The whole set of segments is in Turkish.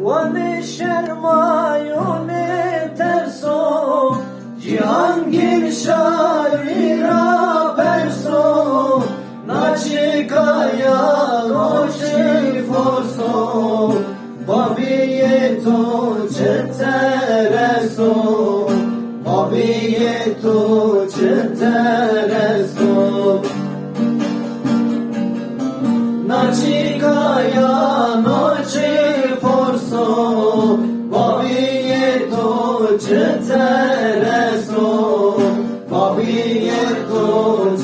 Vane şermayone terso Cihangir şarira perso Naçikaya roşi forso Babiyeto çetereso Babiyeto çetereso Naçikaya noçi forso Babiyeto çetereso Babiyeto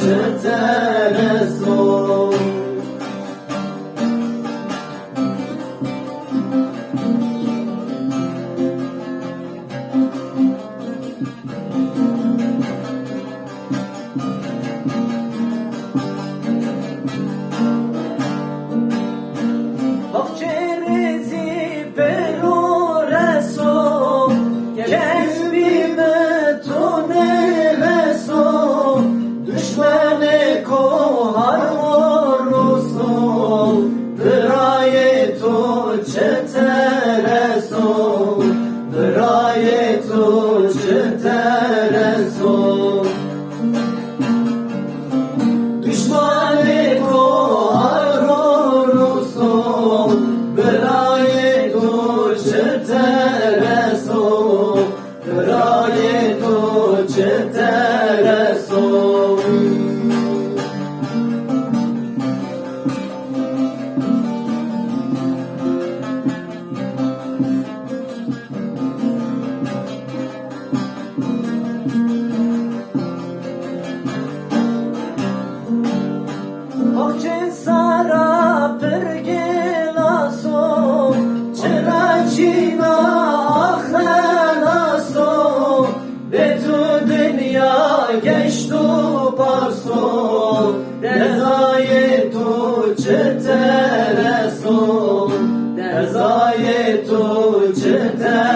çetereso Bakçerezi perureso Kesbi betonereso Düşmane kohar oruso Drayeto çetereso Drayeto çetereso Düşmane kohar oruso Drayeto çetereso Drayeto çetereso Okçe sara pergelaso Çeracina ahlelaso Betu dünya geçtu parso Dezayetu çetereso Dezayetu çetereso